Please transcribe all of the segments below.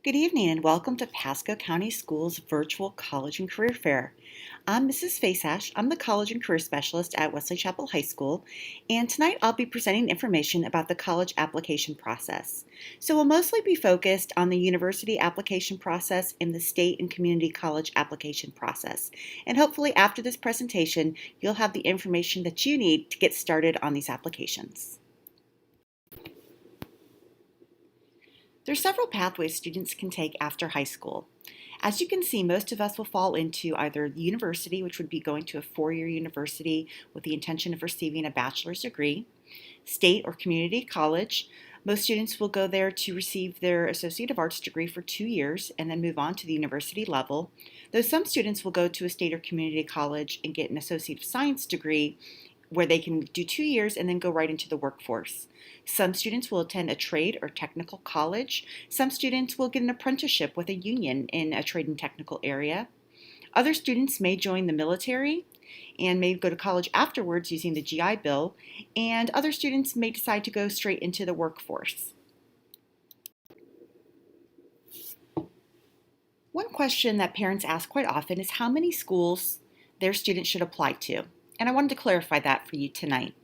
Good evening and welcome to Pasco County Schools Virtual College and Career Fair. I'm Mrs. Fasash. I'm the College and Career Specialist at Wesley Chapel High School, and tonight I'll be presenting information about the college application process. So we'll mostly be focused on the university application process and the state and community college application process. And hopefully after this presentation, you'll have the information that you need to get started on these applications. There are several pathways students can take after high school. As you can see, most of us will fall into either university, which would be going to a four-year university with the intention of receiving a bachelor's degree, state or community college. Most students will go there to receive their Associate of Arts degree for 2 years and then move on to the university level, though some students will go to a state or community college and get an Associate of Science degree where they can do 2 years and then go right into the workforce. Some students will attend a trade or technical college. Some students will get an apprenticeship with a union in a trade and technical area. Other students may join the military and may go to college afterwards using the GI Bill, and other students may decide to go straight into the workforce. One question that parents ask quite often is how many schools their students should apply to. And I wanted to clarify that for you tonight.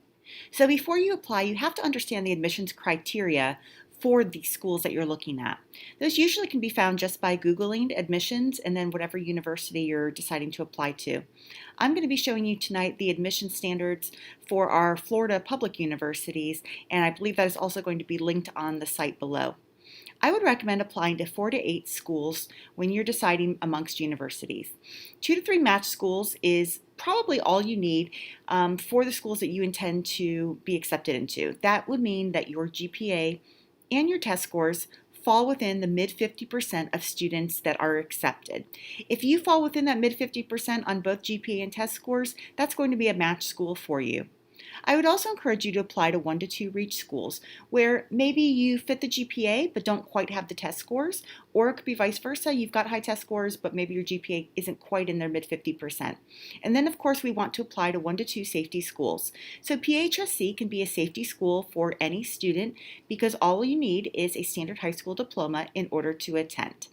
So before you apply, you have to understand the admissions criteria for the schools that you're looking at. Those usually can be found just by Googling admissions and then whatever university you're deciding to apply to. I'm going to be showing you tonight the admission standards for our Florida public universities, and I believe that is also going to be linked on the site below. I would recommend applying to 4 to 8 schools when you're deciding amongst universities. 2 to 3 match schools is probably all you need for the schools that you intend to be accepted into. That would mean that your GPA and your test scores fall within the mid 50% of students that are accepted. If you fall within that mid 50% on both GPA and test scores, that's going to be a match school for you. I would also encourage you to apply to 1 to 2 reach schools where maybe you fit the GPA but don't quite have the test scores, or it could be vice versa. You've got high test scores but maybe your GPA isn't quite in their mid 50%. And then of course we want to apply to 1 to 2 safety schools. So PHSC can be a safety school for any student because all you need is a standard high school diploma in order to attend.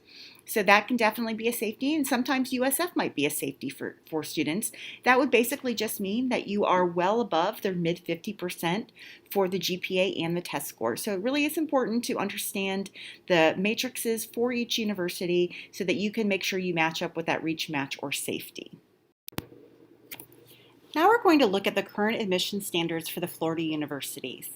So that can definitely be a safety, and sometimes USF might be a safety for students. That would basically just mean that you are well above their mid 50% for the GPA and the test score. So it really is important to understand the matrices for each university so that you can make sure you match up with that reach, match, or safety. Now we're going to look at the current admission standards for the Florida universities.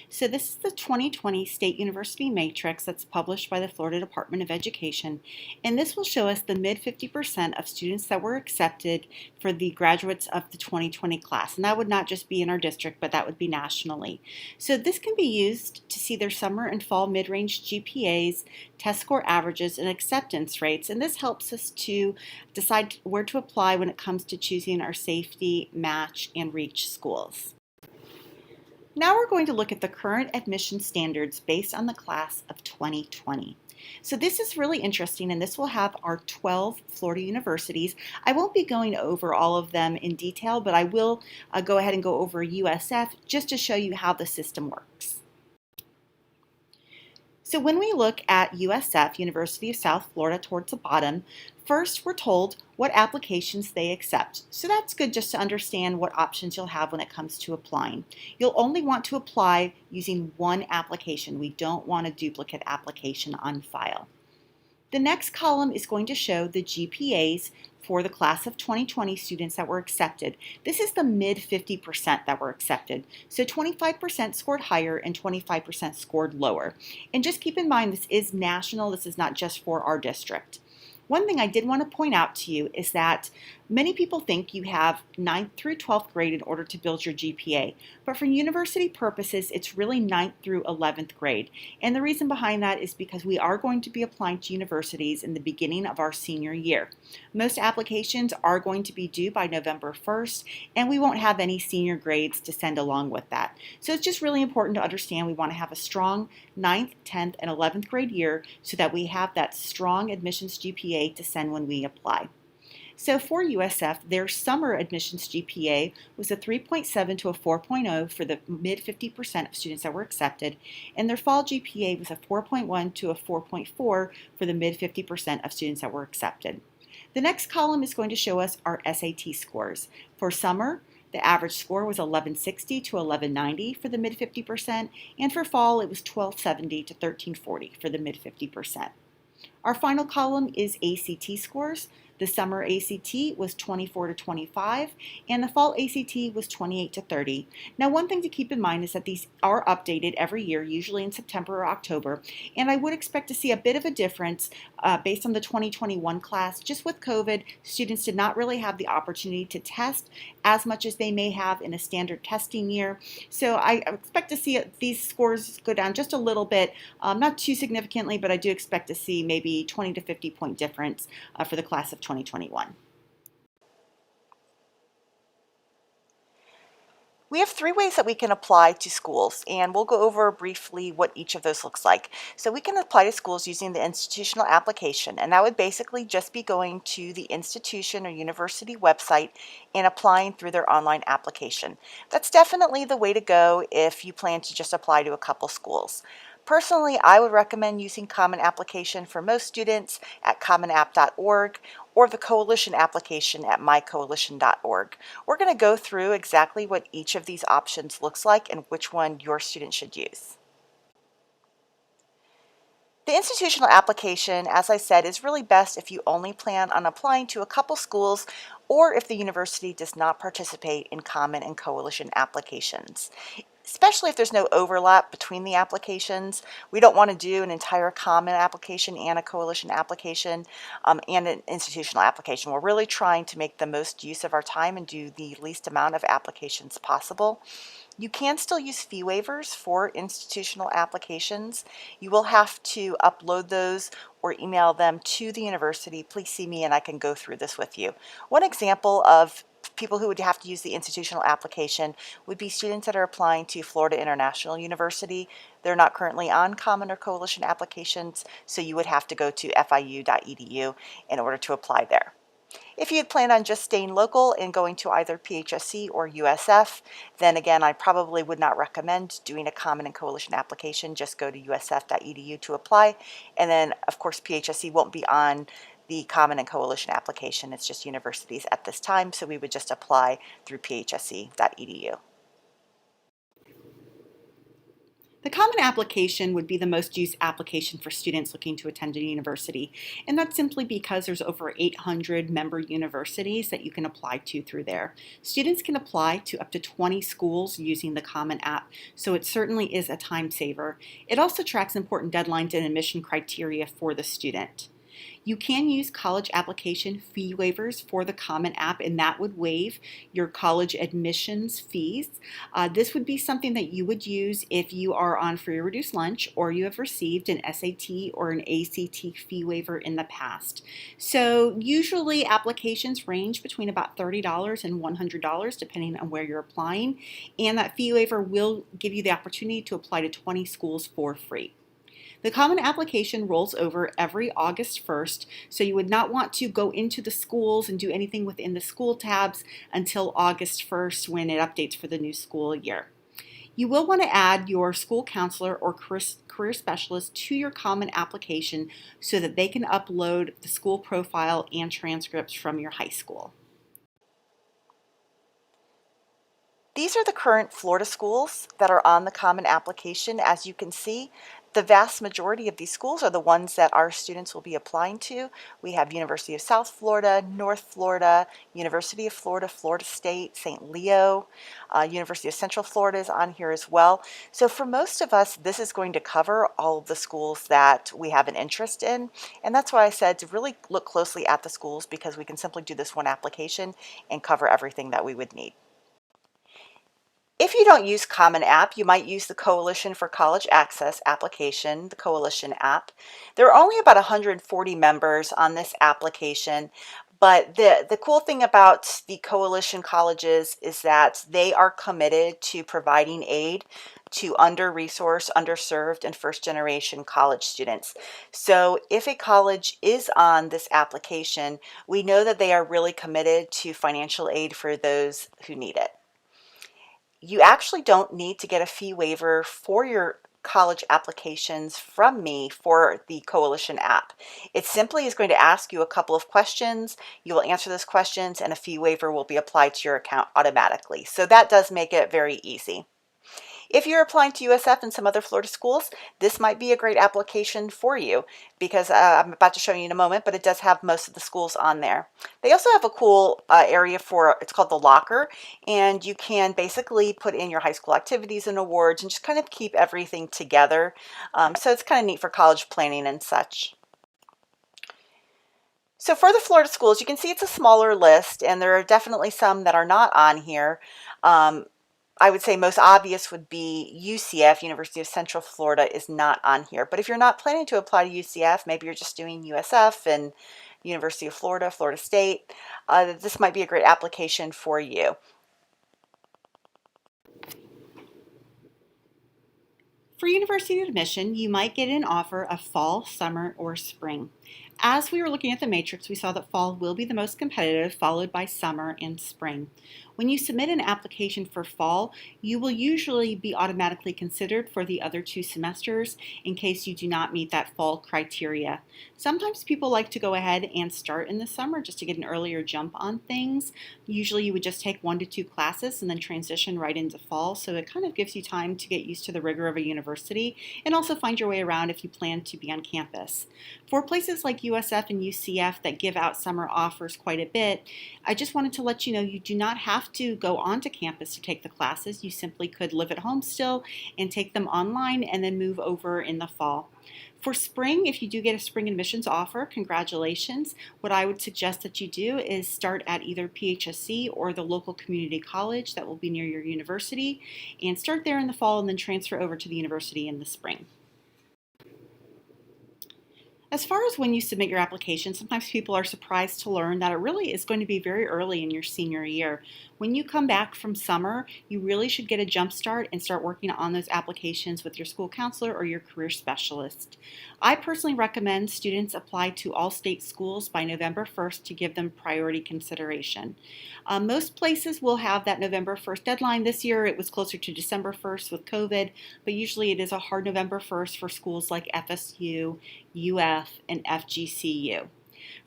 So this is the 2020 State University Matrix that's published by the Florida Department of Education, and this will show us the mid 50% of students that were accepted for the graduates of the 2020 class, and that would not just be in our district, but that would be nationally. So this can be used to see their summer and fall mid-range GPAs, test score averages, and acceptance rates, and this helps us to decide where to apply when it comes to choosing our safety, match, and reach schools. Now we're going to look at the current admission standards based on the class of 2020. So this is really interesting, and this will have our 12 Florida universities. I won't be going over all of them in detail, but I will go ahead and go over USF just to show you how the system works. So when we look at USF, University of South Florida, towards the bottom, first we're told what applications they accept. So that's good just to understand what options you'll have when it comes to applying. You'll only want to apply using one application. We don't want a duplicate application on file. The next column is going to show the GPAs for the class of 2020 students that were accepted. This is the mid 50% that were accepted. So 25% scored higher and 25% scored lower. And just keep in mind, this is national. This is not just for our district. One thing I did want to point out to you is that many people think you have 9th through 12th grade in order to build your GPA, but for university purposes, it's really 9th through 11th grade. And the reason behind that is because we are going to be applying to universities in the beginning of our senior year. Most applications are going to be due by November 1st, and we won't have any senior grades to send along with that. So it's just really important to understand we want to have a strong 9th, 10th, and 11th grade year so that we have that strong admissions GPA to send when we apply. So for USF, their summer admissions GPA was a 3.7 to a 4.0 for the mid 50% of students that were accepted, and their fall GPA was a 4.1 to a 4.4 for the mid 50% of students that were accepted. The next column is going to show us our SAT scores. For summer, the average score was 1160 to 1190 for the mid 50%, and for fall it was 1270 to 1340 for the mid 50%. Our final column is ACT scores. The summer ACT was 24 to 25, and the fall ACT was 28 to 30. Now, one thing to keep in mind is that these are updated every year, usually in September or October, and I would expect to see a bit of a difference based on the 2021 class. Just with COVID, students did not really have the opportunity to test as much as they may have in a standard testing year. So I expect to see these scores go down just a little bit, not too significantly, but I do expect to see maybe 20 to 50 point difference for the class of 2021. We have three ways that we can apply to schools, and we'll go over briefly what each of those looks like. So we can apply to schools using the institutional application, and that would basically just be going to the institution or university website and applying through their online application. That's definitely the way to go if you plan to just apply to a couple schools. Personally, I would recommend using Common Application for most students at commonapp.org or the Coalition application at mycoalition.org. We're going to go through exactly what each of these options looks like and which one your student should use. The institutional application, as I said, is really best if you only plan on applying to a couple schools or if the university does not participate in Common and Coalition applications. Especially if there's no overlap between the applications. We don't want to do an entire Common application and a Coalition application and an institutional application. We're really trying to make the most use of our time and do the least amount of applications possible. You can still use fee waivers for institutional applications. You will have to upload those or email them to the university. Please see me and I can go through this with you. One example of people who would have to use the institutional application would be students that are applying to Florida International University. They're not currently on Common or Coalition applications, so you would have to go to fiu.edu in order to apply there. If you had planned on just staying local and going to either PHSC or USF, then again, I probably would not recommend doing a Common and Coalition application. Just go to usf.edu to apply. And then, of course, PHSC won't be on the Common and Coalition application. It's just universities at this time, so we would just apply through phsc.edu. The Common Application would be the most used application for students looking to attend a university, and that's simply because there's over 800 member universities that you can apply to through there. Students can apply to up to 20 schools using the Common App, so it certainly is a time saver. It also tracks important deadlines and admission criteria for the student. You can use college application fee waivers for the Common App, and that would waive your college admissions fees. This would be something that you would use if you are on free or reduced lunch or you have received an SAT or an ACT fee waiver in the past. So usually applications range between about $30 and $100 depending on where you're applying, and that fee waiver will give you the opportunity to apply to 20 schools for free. The Common Application rolls over every August 1st, so you would not want to go into the schools and do anything within the school tabs until August 1st when it updates for the new school year. You will want to add your school counselor or career specialist to your Common Application so that they can upload the school profile and transcripts from your high school. These are the current Florida schools that are on the Common Application. As you can see, the vast majority of these schools are the ones that our students will be applying to. We have University of South Florida, North Florida, University of Florida, Florida State, St. Leo, University of Central Florida is on here as well. So for most of us, this is going to cover all of the schools that we have an interest in. And that's why I said to really look closely at the schools, because we can simply do this one application and cover everything that we would need. If you don't use Common App, you might use the Coalition for College Access application, the Coalition app. There are only about 140 members on this application, but the cool thing about the Coalition colleges is that they are committed to providing aid to under-resourced, underserved, and first-generation college students. So if a college is on this application, we know that they are really committed to financial aid for those who need it. You actually don't need to get a fee waiver for your college applications from me for the Coalition app. It simply is going to ask you a couple of questions. You will answer those questions and a fee waiver will be applied to your account automatically. So that does make it very easy. If you're applying to USF and some other Florida schools, this might be a great application for you because I'm about to show you in a moment, but it does have most of the schools on there. They also have a cool area for, it's called the locker, and you can basically put in your high school activities and awards and just kind of keep everything together. So it's kind of neat for college planning and such. So for the Florida schools, you can see it's a smaller list, and there are definitely some that are not on here. I would say most obvious would be UCF, University of Central Florida, is not on here. But if you're not planning to apply to UCF, maybe you're just doing USF and University of Florida, Florida State, this might be a great application for you. For university admission, you might get an offer of fall, summer, or spring. As we were looking at the matrix, we saw that fall will be the most competitive, followed by summer and spring. When you submit an application for fall, you will usually be automatically considered for the other 2 semesters in case you do not meet that fall criteria. Sometimes people like to go ahead and start in the summer just to get an earlier jump on things. Usually you would just take 1 to 2 classes and then transition right into fall, so it kind of gives you time to get used to the rigor of a university and also find your way around if you plan to be on campus. For places like USF and UCF that give out summer offers quite a bit, I just wanted to let you know you do not have to go onto campus to take the classes. You simply could live at home still and take them online and then move over in the fall. For spring, if you do get a spring admissions offer, congratulations. What I would suggest that you do is start at either PHSC or the local community college that will be near your university, and start there in the fall and then transfer over to the university in the spring. As far as when you submit your application, sometimes people are surprised to learn that it really is going to be very early in your senior year. When you come back from summer, you really should get a jump start and start working on those applications with your school counselor or your career specialist. I personally recommend students apply to all state schools by November 1st to give them priority consideration. Most places will have that November 1st deadline. This year it was closer to December 1st with COVID, but usually it is a hard November 1st for schools like FSU, UF, and FGCU.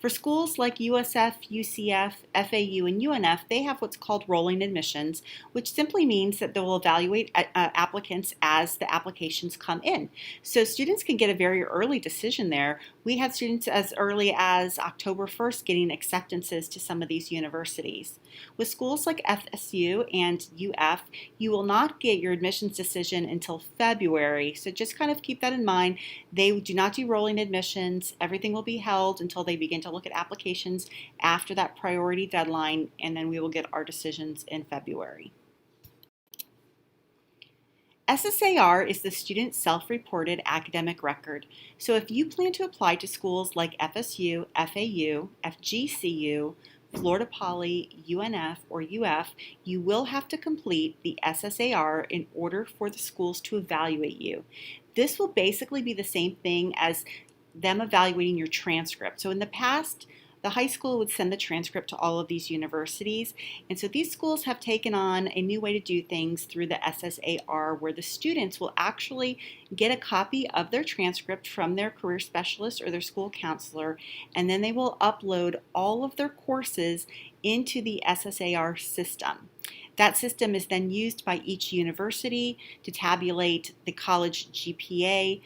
For schools like USF, UCF, FAU, and UNF, they have what's called rolling admissions, which simply means that they will evaluate applicants as the applications come in. So students can get a very early decision there. We had students as early as October 1st getting acceptances to some of these universities. With schools like FSU and UF, you will not get your admissions decision until February, so just kind of keep that in mind. They do not do rolling admissions. Everything will be held until they begin to look at applications after that priority deadline, and then we will get our decisions in February. SSAR is the student self-reported academic record. So if you plan to apply to schools like FSU, FAU, FGCU, Florida Poly, UNF, or UF, you will have to complete the SSAR in order for the schools to evaluate you. This will basically be the same thing as them evaluating your transcript. So in the past, the high school would send the transcript to all of these universities, and so these schools have taken on a new way to do things through the SSAR, where the students will actually get a copy of their transcript from their career specialist or their school counselor, and then they will upload all of their courses into the SSAR system. That system is then used by each university to tabulate the college GPA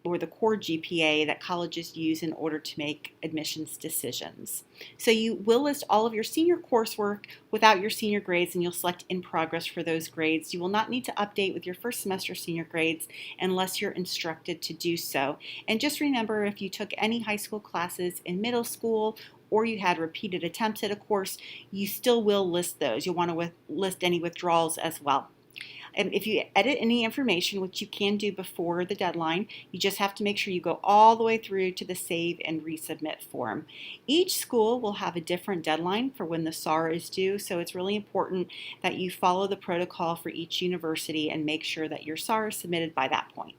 or the core GPA that colleges use in order to make admissions decisions. So you will list all of your senior coursework without your senior grades, and you'll select in progress for those grades. You will not need to update with your first semester senior grades unless you're instructed to do so. And just remember, if you took any high school classes in middle school or you had repeated attempts at a course, you still will list those. You'll want to list any withdrawals as well. And if you edit any information, which you can do before the deadline, you just have to make sure you go all the way through to the save and resubmit form. Each school will have a different deadline for when the SAR is due, so it's really important that you follow the protocol for each university and make sure that your SAR is submitted by that point.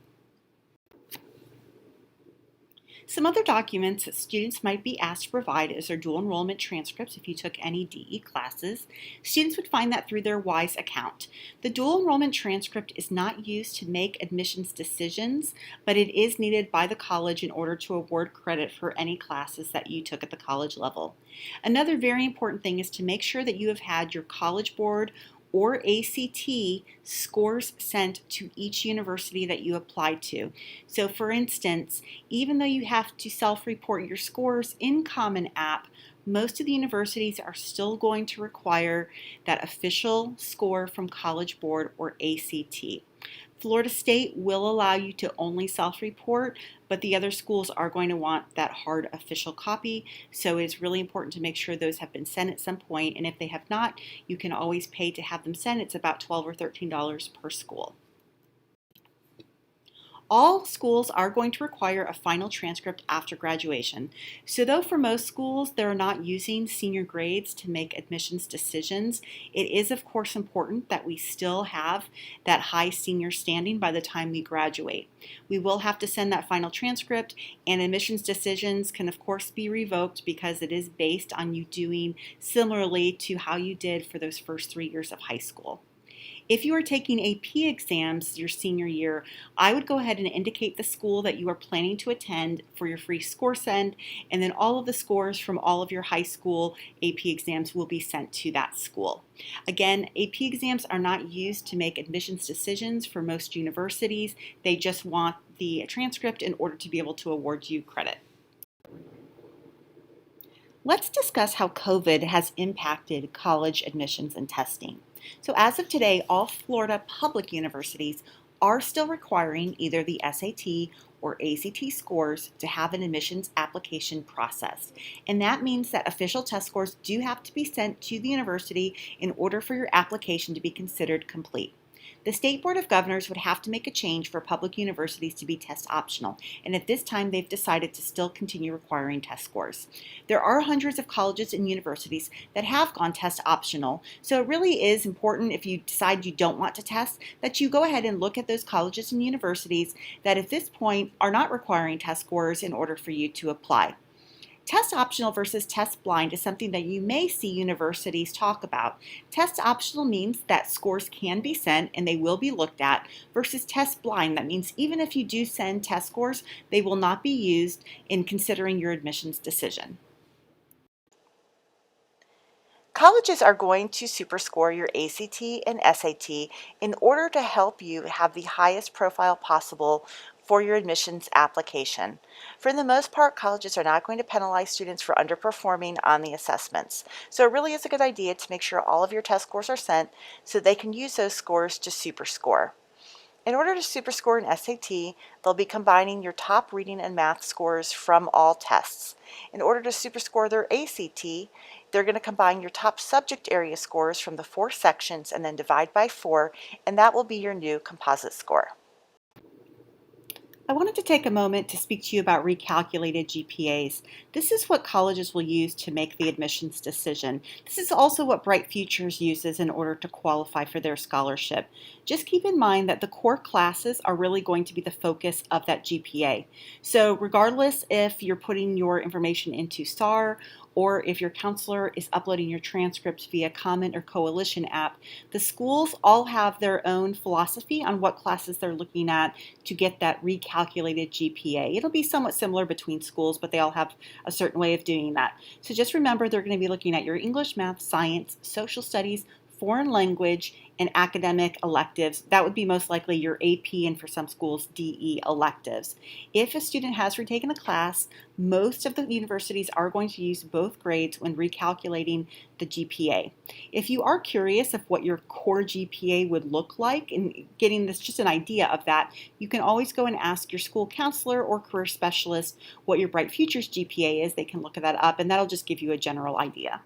Some other documents that students might be asked to provide is their dual enrollment transcripts if you took any DE classes. Students would find that through their WISE account. The dual enrollment transcript is not used to make admissions decisions, but it is needed by the college in order to award credit for any classes that you took at the college level. Another very important thing is to make sure that you have had your College Board or ACT scores sent to each university that you applied to. So for instance, even though you have to self-report your scores in Common App, most of the universities are still going to require that official score from College Board or ACT. Florida State will allow you to only self-report, but the other schools are going to want that hard official copy, so it's really important to make sure those have been sent at some point, and if they have not, you can always pay to have them sent. It's about $12 or $13 per school. All schools are going to require a final transcript after graduation. So though for most schools they're not using senior grades to make admissions decisions, it is of course important that we still have that high senior standing by the time we graduate. We will have to send that final transcript, and admissions decisions can of course be revoked because it is based on you doing similarly to how you did for those first 3 years of high school. If you are taking AP exams your senior year, I would go ahead and indicate the school that you are planning to attend for your free score send, and then all of the scores from all of your high school AP exams will be sent to that school. Again, AP exams are not used to make admissions decisions for most universities. They just want the transcript in order to be able to award you credit. Let's discuss how COVID has impacted college admissions and testing. So as of today, all Florida public universities are still requiring either the SAT or ACT scores to have an admissions application processed. And that means that official test scores do have to be sent to the university in order for your application to be considered complete. The State Board of Governors would have to make a change for public universities to be test optional, and at this time they've decided to still continue requiring test scores. There are hundreds of colleges and universities that have gone test optional, so it really is important if you decide you don't want to test that you go ahead and look at those colleges and universities that at this point are not requiring test scores in order for you to apply. Test optional versus test blind is something that you may see universities talk about. Test optional means that scores can be sent and they will be looked at, versus test blind. That means even if you do send test scores, they will not be used in considering your admissions decision. Colleges are going to superscore your ACT and SAT in order to help you have the highest profile possible for your admissions application. For the most part, colleges are not going to penalize students for underperforming on the assessments. So it really is a good idea to make sure all of your test scores are sent so they can use those scores to superscore. In order to superscore an SAT, they'll be combining your top reading and math scores from all tests. In order to superscore their ACT, they're going to combine your top subject area scores from the 4 sections and then divide by 4, and that will be your new composite score. I wanted to take a moment to speak to you about recalculated GPAs. This is what colleges will use to make the admissions decision. This is also what Bright Futures uses in order to qualify for their scholarship. Just keep in mind that the core classes are really going to be the focus of that GPA. So regardless if you're putting your information into SSAR or if your counselor is uploading your transcripts via Common or Coalition app, the schools all have their own philosophy on what classes they're looking at to get that recalculated GPA. It'll be somewhat similar between schools, but they all have a certain way of doing that. So just remember they're going to be looking at your English, math, science, social studies, foreign language, and academic electives. That would be most likely your AP and for some schools DE electives. If a student has retaken a class, most of the universities are going to use both grades when recalculating the GPA. If you are curious of what your core GPA would look like and getting this just an idea of that, you can always go and ask your school counselor or career specialist what your Bright Futures GPA is. They can look that up and that'll just give you a general idea.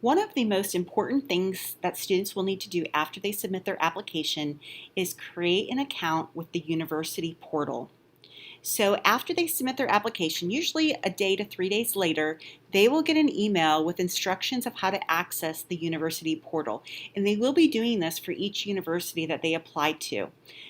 One of the most important things that students will need to do after they submit their application is create an account with the university portal. So after they submit their application, usually a day to 3 days later, they will get an email with instructions of how to access the university portal. And they will be doing this for each university that they apply to.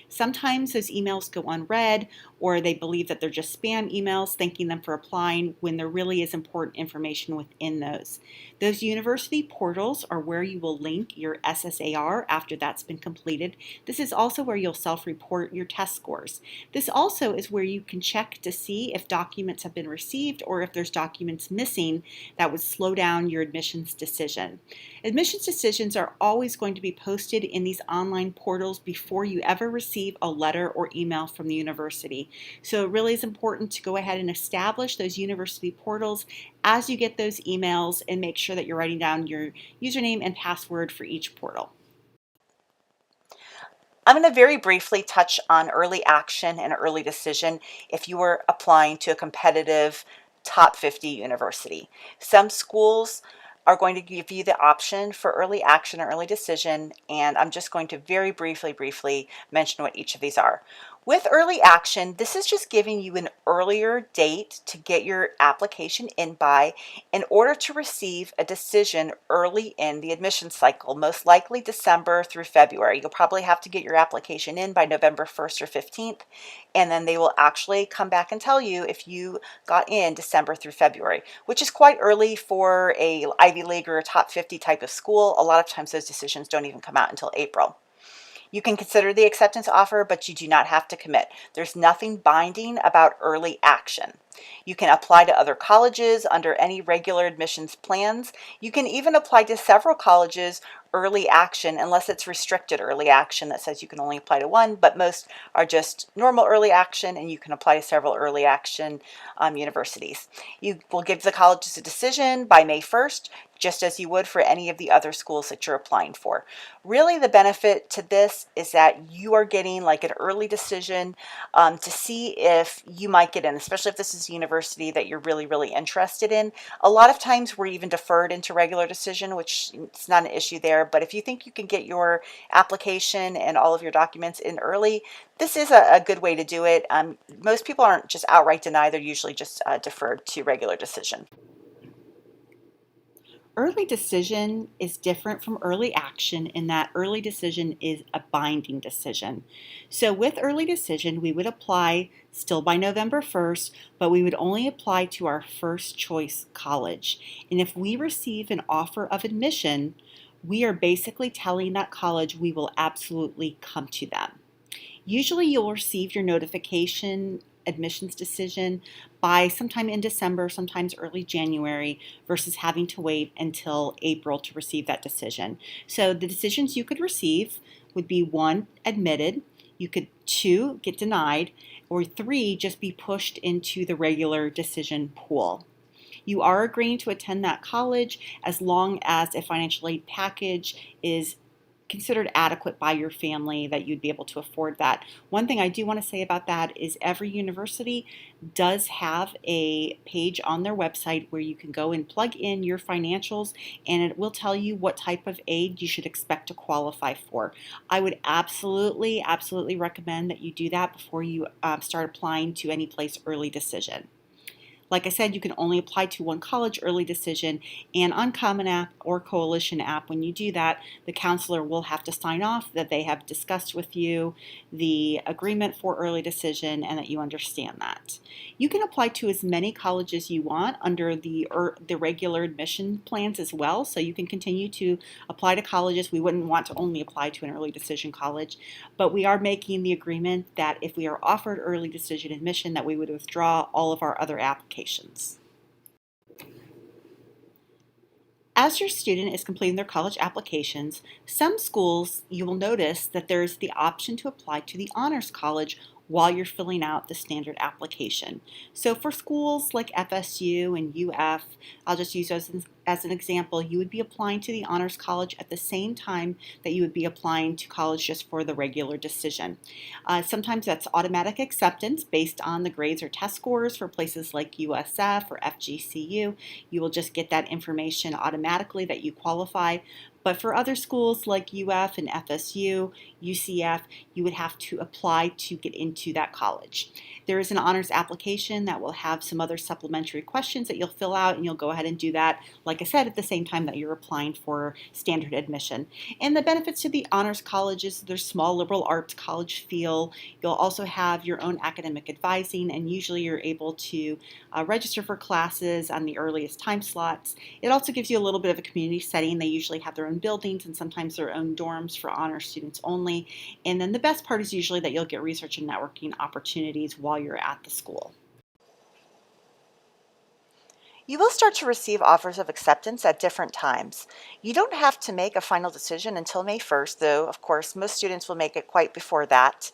Sometimes those emails go unread, or they believe that they're just spam emails thanking them for applying when there really is important information within those. Those university portals are where you will link your SSAR after that's been completed. This is also where you'll self-report your test scores. This also is where you can check to see if documents have been received or if there's documents missing that would slow down your admissions decision. Admissions decisions are always going to be posted in these online portals before you ever receive a letter or email from the university. So it really is important to go ahead and establish those university portals as you get those emails and make sure that you're writing down your username and password for each portal. I'm going to very briefly touch on early action and early decision if you are applying to a competitive top 50 university. Some schools are going to give you the option for early action or early decision, and I'm just going to very briefly mention what each of these are. With early action, this is just giving you an earlier date to get your application in by in order to receive a decision early in the admission cycle, most likely December through February. You'll probably have to get your application in by November 1st or 15th, and then they will actually come back and tell you if you got in December through February, which is quite early for a Ivy League or a top 50 type of school. A lot of times those decisions don't even come out until April. You can consider the acceptance offer, but you do not have to commit. There's nothing binding about early action. You can apply to other colleges under any regular admissions plans. You can even apply to several colleges early action, unless it's restricted early action that says you can only apply to one, but most are just normal early action, and you can apply to several early action universities. You will give the colleges a decision by May 1st, just as you would for any of the other schools that you're applying for. Really, the benefit to this is that you are getting like an early decision to see if you might get in, especially if this is a university that you're really interested in. A lot of times we're even deferred into regular decision, which it's not an issue there, but if you think you can get your application and all of your documents in early, this is a good way to do it. Most people aren't just outright denied, they're usually just deferred to regular decision. Early decision is different from early action in that early decision is a binding decision. So with early decision, we would apply still by November 1st, but we would only apply to our first choice college. And if we receive an offer of admission, we are basically telling that college we will absolutely come to them. Usually you'll receive your notification admissions decision by sometime in December, sometimes early January, versus having to wait until April to receive that decision. So the decisions you could receive would be 1, admitted, you could 2, get denied, or 3, just be pushed into the regular decision pool. You are agreeing to attend that college as long as a financial aid package is considered adequate by your family, that you'd be able to afford that. One thing I do want to say about that is every university does have a page on their website where you can go and plug in your financials, and it will tell you what type of aid you should expect to qualify for. I would absolutely recommend that you do that before you start applying to any place early decision. Like I said, you can only apply to one college early decision, and on Common App or Coalition App, when you do that, the counselor will have to sign off that they have discussed with you the agreement for early decision and that you understand that. You can apply to as many colleges you want under the regular admission plans as well, so you can continue to apply to colleges. We wouldn't want to only apply to an early decision college, but we are making the agreement that if we are offered early decision admission, that we would withdraw all of our other applications. As your student is completing their college applications, some schools you will notice that there's the option to apply to the honors college while you're filling out the standard application. So for schools like FSU and UF, I'll just use those as an example, you would be applying to the Honors College at the same time that you would be applying to college just for the regular decision. Sometimes that's automatic acceptance based on the grades or test scores for places like USF or FGCU. You will just get that information automatically that you qualify. But for other schools like UF and FSU, UCF, you would have to apply to get into that college. There is an honors application that will have some other supplementary questions that you'll fill out, and you'll go ahead and do that, like I said, at the same time that you're applying for standard admission. And the benefits to the honors college is there's small liberal arts college feel. You'll also have your own academic advising, and usually you're able to register for classes on the earliest time slots. It also gives you a little bit of a community setting. They usually have their own buildings and sometimes their own dorms for honors students only. And then the best part is usually that you'll get research and networking opportunities while you're at the school. You will start to receive offers of acceptance at different times. You don't have to make a final decision until May 1st, though, of course, most students will make it quite before that.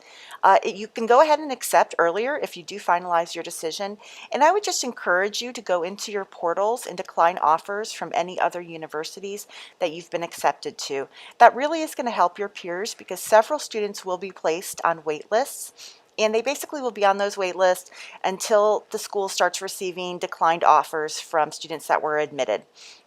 You can go ahead and accept earlier if you do finalize your decision, and I would just encourage you to go into your portals and decline offers from any other universities that you've been accepted to. That really is going to help your peers because several students will be placed on wait lists. And they basically will be on those wait lists until the school starts receiving declined offers from students that were admitted.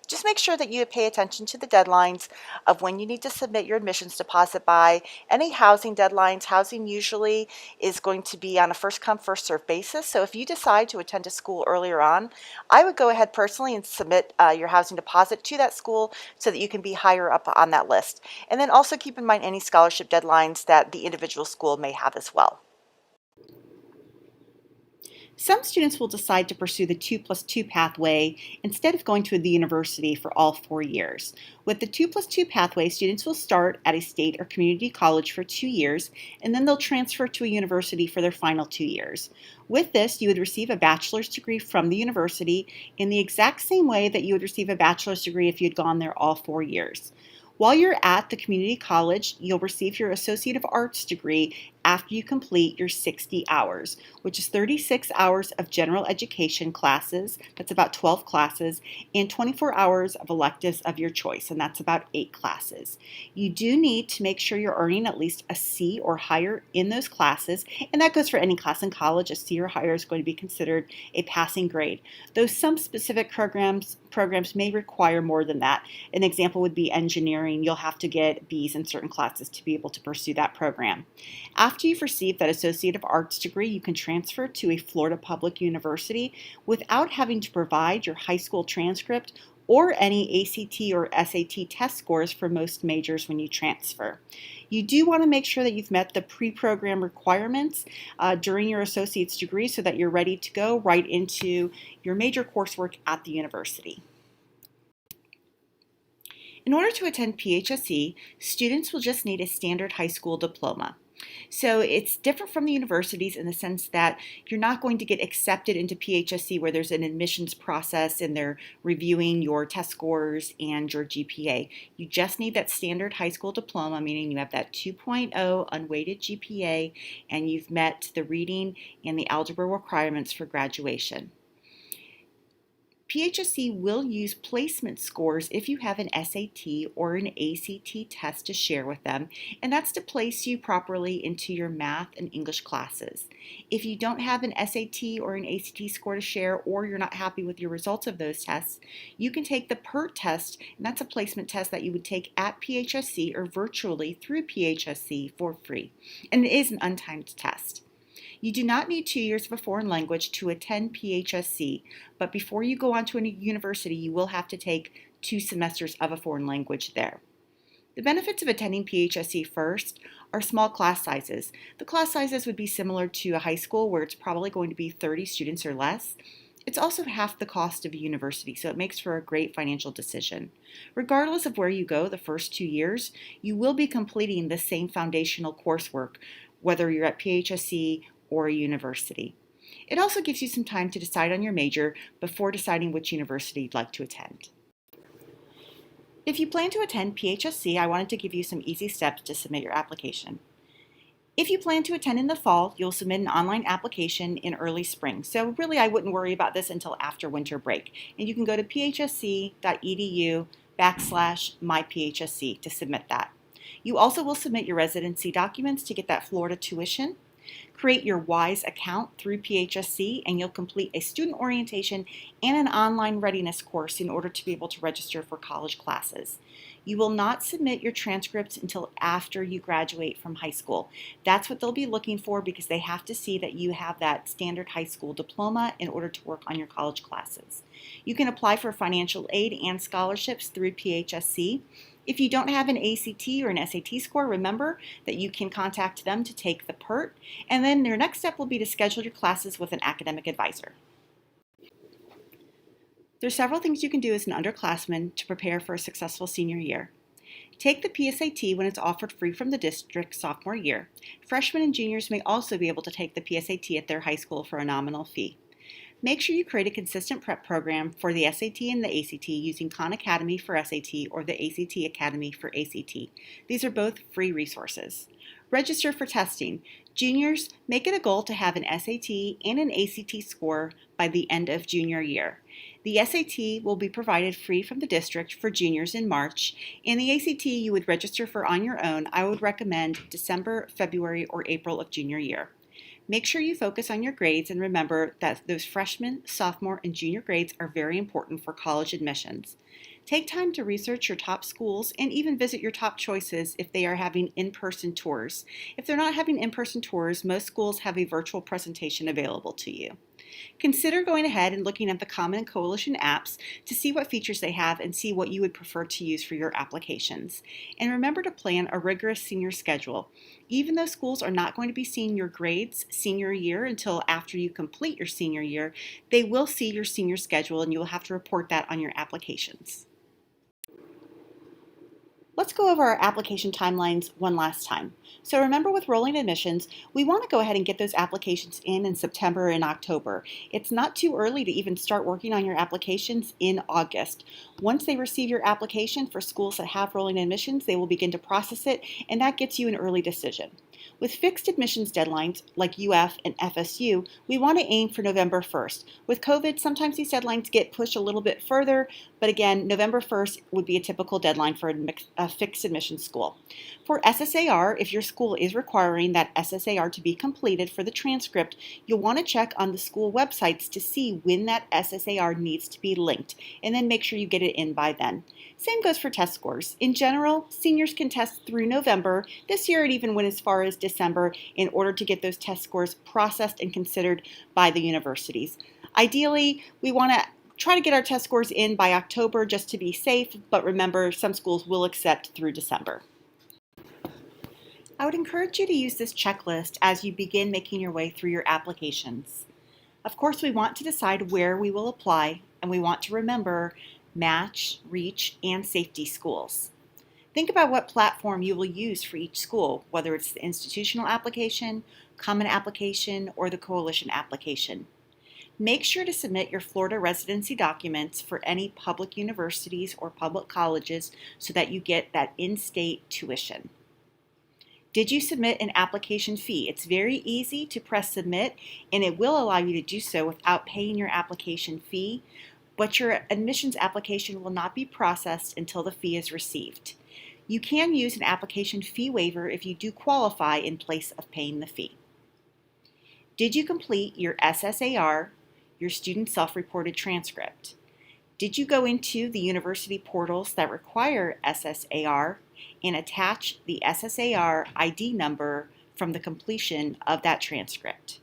Just make sure that you pay attention to the deadlines of when you need to submit your admissions deposit by. Any housing deadlines, housing usually is going to be on a first come, first served basis. So if you decide to attend a school earlier on, I would go ahead personally and submit your housing deposit to that school so that you can be higher up on that list. And then also keep in mind any scholarship deadlines that the individual school may have as well. Some students will decide to pursue the 2+2 pathway instead of going to the university for all 4 years. With the 2+2 pathway, students will start at a state or community college for 2 years, and then they'll transfer to a university for their final 2 years. With this, you would receive a bachelor's degree from the university in the exact same way that you would receive a bachelor's degree if you'd gone there all 4 years. While you're at the community college, you'll receive your Associate of Arts degree after you complete your 60 hours, which is 36 hours of general education classes, that's about 12 classes, and 24 hours of electives of your choice, and that's about 8 classes. You do need to make sure you're earning at least a C or higher in those classes, and that goes for any class in college. A C or higher is going to be considered a passing grade, though some specific programs may require more than that. An example would be engineering. You'll have to get B's in certain classes to be able to pursue that program. After you've received that Associate of Arts degree, you can transfer to a Florida public university without having to provide your high school transcript or any ACT or SAT test scores for most majors when you transfer. You do want to make sure that you've met the pre-program requirements during your associate's degree so that you're ready to go right into your major coursework at the university. In order to attend PHSE, students will just need a standard high school diploma. So it's different from the universities in the sense that you're not going to get accepted into PHSE where there's an admissions process and they're reviewing your test scores and your GPA. You just need that standard high school diploma, meaning you have that 2.0 unweighted GPA and you've met the reading and the algebra requirements for graduation. PHSE will use placement scores if you have an SAT or an ACT test to share with them, and that's to place you properly into your math and English classes. If you don't have an SAT or an ACT score to share, or you're not happy with your results of those tests, you can take the PERT test, and that's a placement test that you would take at PHSE or virtually through PHSE for free, and it is an untimed test. You do not need 2 years of a foreign language to attend PHSE, but before you go on to a university, you will have to take 2 semesters of a foreign language there. The benefits of attending PHSE first are small class sizes. The class sizes would be similar to a high school where it's probably going to be 30 students or less. It's also half the cost of a university, so it makes for a great financial decision. Regardless of where you go the first 2 years, you will be completing the same foundational coursework, whether you're at PHSE or a university. It also gives you some time to decide on your major before deciding which university you'd like to attend. If you plan to attend PHSE, I wanted to give you some easy steps to submit your application. If you plan to attend in the fall, you'll submit an online application in early spring. So really, I wouldn't worry about this until after winter break. And you can go to phsc.edu/myphsc to submit that. You also will submit your residency documents to get that Florida tuition. Create your WISE account through PHSC, and you'll complete a student orientation and an online readiness course in order to be able to register for college classes. You will not submit your transcripts until after you graduate from high school. That's what they'll be looking for because they have to see that you have that standard high school diploma in order to work on your college classes. You can apply for financial aid and scholarships through PHSC. If you don't have an ACT or an SAT score, remember that you can contact them to take the PERT, and then your next step will be to schedule your classes with an academic advisor. There's several things you can do as an underclassman to prepare for a successful senior year. Take the PSAT when it's offered free from the district sophomore year. Freshmen and juniors may also be able to take the PSAT at their high school for a nominal fee. Make sure you create a consistent prep program for the SAT and the ACT using Khan Academy for SAT or the ACT Academy for ACT. These are both free resources. Register for testing. Juniors, make it a goal to have an SAT and an ACT score by the end of junior year. The SAT will be provided free from the district for juniors in March, and the ACT you would register for on your own. I would recommend December, February, or April of junior year. Make sure you focus on your grades and remember that those freshman, sophomore, and junior grades are very important for college admissions. Take time to research your top schools and even visit your top choices if they are having in-person tours. If they're not having in-person tours, most schools have a virtual presentation available to you. Consider going ahead and looking at the Common and Coalition apps to see what features they have and see what you would prefer to use for your applications. And remember to plan a rigorous senior schedule. Even though schools are not going to be seeing your grades senior year until after you complete your senior year, they will see your senior schedule and you will have to report that on your applications. Let's go over our application timelines one last time. So remember, with rolling admissions, we want to go ahead and get those applications in September and October. It's not too early to even start working on your applications in August. Once they receive your application for schools that have rolling admissions, they will begin to process it, and that gets you an early decision. With fixed admissions deadlines like UF and FSU, we want to aim for November 1st. With COVID, sometimes these deadlines get pushed a little bit further, but again, November 1st would be a typical deadline for a fixed admissions school. For SSAR, if your school is requiring that SSAR to be completed for the transcript, you'll want to check on the school websites to see when that SSAR needs to be linked, and then make sure you get it in by then. Same goes for test scores. In general, seniors can test through November. This year it even went as far as December in order to get those test scores processed and considered by the universities. Ideally, we want to try to get our test scores in by October just to be safe, but remember, some schools will accept through December. I would encourage you to use this checklist as you begin making your way through your applications. Of course, we want to decide where we will apply, and we want to remember match, reach, and safety schools. Think about what platform you will use for each school, whether it's the institutional application, common application, or the coalition application. Make sure to submit your Florida residency documents for any public universities or public colleges so that you get that in-state tuition. Did you submit an application fee? It's very easy to press submit, and it will allow you to do so without paying your application fee, but your admissions application will not be processed until the fee is received. You can use an application fee waiver if you do qualify in place of paying the fee. Did you complete your SSAR, your student self-reported transcript? Did you go into the university portals that require SSAR and attach the SSAR ID number from the completion of that transcript?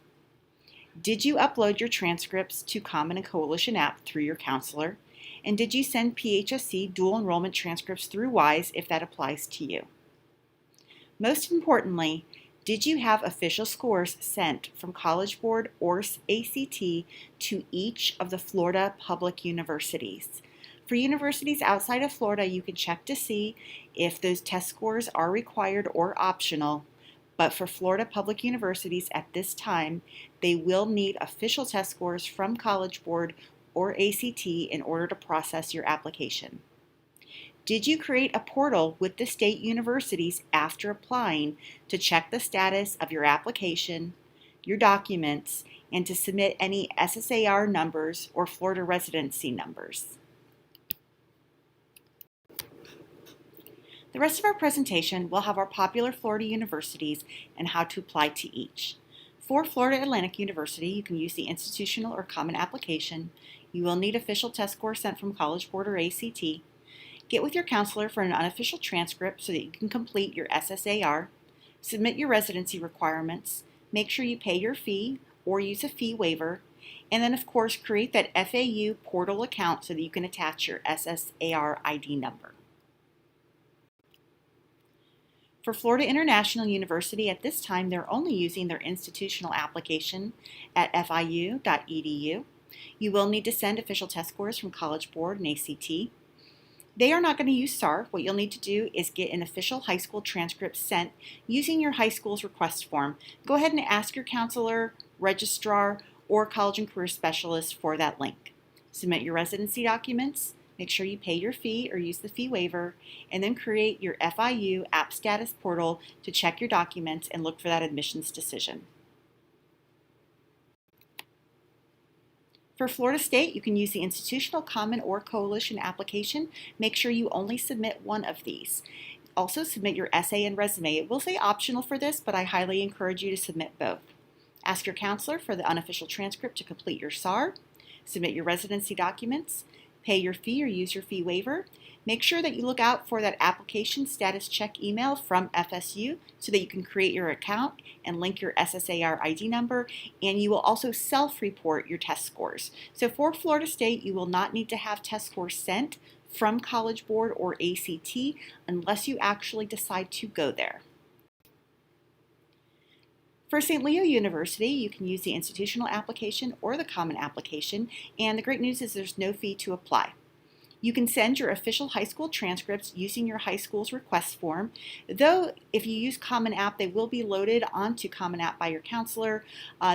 Did you upload your transcripts to Common and Coalition app through your counselor? And did you send PHSC dual enrollment transcripts through WISE if that applies to you? Most importantly, did you have official scores sent from College Board or ACT to each of the Florida public universities? For universities outside of Florida, you can check to see if those test scores are required or optional. But for Florida public universities at this time, they will need official test scores from College Board or ACT in order to process your application. Did you create a portal with the state universities after applying to check the status of your application, your documents, and to submit any SSAR numbers or Florida residency numbers? The rest of our presentation will have our popular Florida universities and how to apply to each. For Florida Atlantic University, you can use the institutional or common application. You will need official test scores sent from College Board or ACT. Get with your counselor for an unofficial transcript so that you can complete your SSAR. Submit your residency requirements. Make sure you pay your fee or use a fee waiver. And then, of course, create that FAU portal account so that you can attach your SSAR ID number. For Florida International University, at this time, they're only using their institutional application at fiu.edu. You will need to send official test scores from College Board and ACT. They are not going to use SSAR. What you'll need to do is get an official high school transcript sent using your high school's request form. Go ahead and ask your counselor, registrar, or college and career specialist for that link. Submit your residency documents. Make sure you pay your fee or use the fee waiver, and then create your FIU App Status portal to check your documents and look for that admissions decision. For Florida State, you can use the institutional, common, or coalition application. Make sure you only submit one of these. Also submit your essay and resume. It will say optional for this, but I highly encourage you to submit both. Ask your counselor for the unofficial transcript to complete your SSAR. Submit your residency documents. Pay your fee or use your fee waiver. Make sure that you look out for that application status check email from FSU so that you can create your account and link your SSAR ID number, and you will also self-report your test scores. So for Florida State, you will not need to have test scores sent from College Board or ACT unless you actually decide to go there. For St. Leo University, you can use the institutional application or the common application, and the great news is there's no fee to apply. You can send your official high school transcripts using your high school's request form, though if you use Common App, they will be loaded onto Common App by your counselor.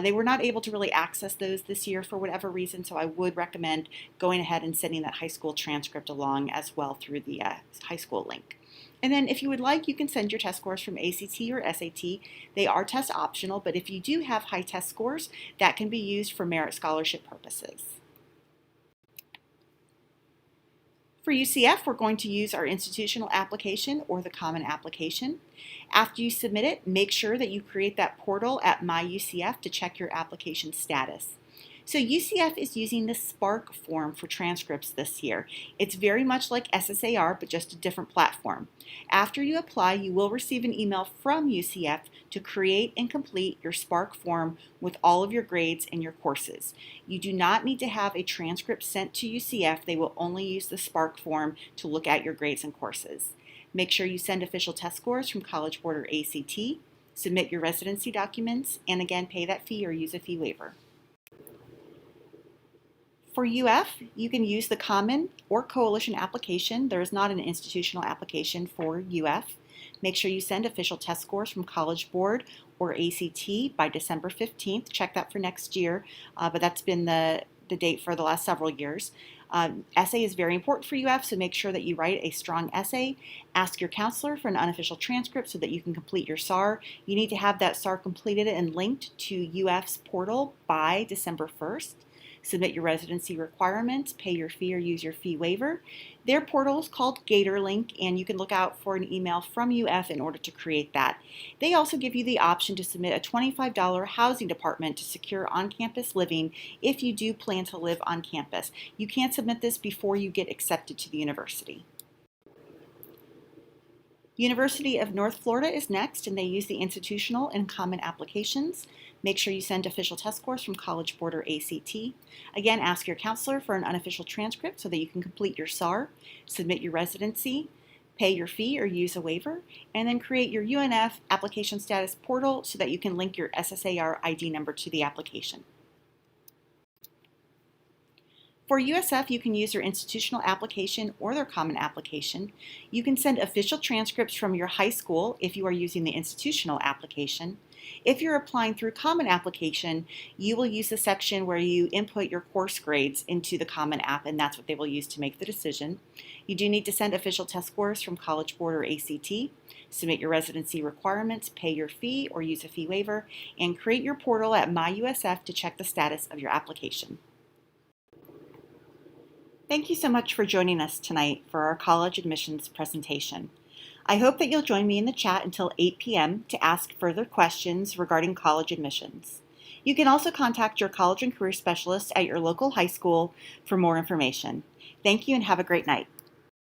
They were not able to really access those this year for whatever reason, so I would recommend going ahead and sending that high school transcript along as well through the high school link. And then if you would like, you can send your test scores from ACT or SAT. They are test optional, but if you do have high test scores, that can be used for merit scholarship purposes. For UCF, we're going to use our institutional application or the common application. After you submit it, make sure that you create that portal at MyUCF to check your application status. So UCF is using the Spark form for transcripts this year. It's very much like SSAR, but just a different platform. After you apply, you will receive an email from UCF to create and complete your Spark form with all of your grades and your courses. You do not need to have a transcript sent to UCF. They will only use the Spark form to look at your grades and courses. Make sure you send official test scores from College Board or ACT, submit your residency documents, and again, pay that fee or use a fee waiver. For UF, you can use the common or coalition application. There is not an institutional application for UF. Make sure you send official test scores from College Board or ACT by December 15th. Check that for next year, but that's been the date for the last several years. Essay is very important for UF, so make sure that you write a strong essay. Ask your counselor for an unofficial transcript so that you can complete your SSAR. You need to have that SSAR completed and linked to UF's portal by December 1st. Submit your residency requirements, pay your fee or use your fee waiver. Their portal is called GatorLink, and you can look out for an email from UF in order to create that. They also give you the option to submit a $25 housing department to secure on-campus living if you do plan to live on campus. You can't submit this before you get accepted to the university. University of North Florida is next, and they use the institutional and common applications. Make sure you send official test scores from College Board or ACT. Again, ask your counselor for an unofficial transcript so that you can complete your SSAR, submit your residency, pay your fee or use a waiver, and then create your UNF application status portal so that you can link your SSAR ID number to the application. For USF, you can use their institutional application or their common application. You can send official transcripts from your high school if you are using the institutional application. If you're applying through Common Application, you will use the section where you input your course grades into the Common App, and that's what they will use to make the decision. You do need to send official test scores from College Board or ACT, submit your residency requirements, pay your fee or use a fee waiver, and create your portal at MyUSF to check the status of your application. Thank you so much for joining us tonight for our college admissions presentation. I hope that you'll join me in the chat until 8 p.m. to ask further questions regarding college admissions. You can also contact your college and career specialist at your local high school for more information. Thank you and have a great night.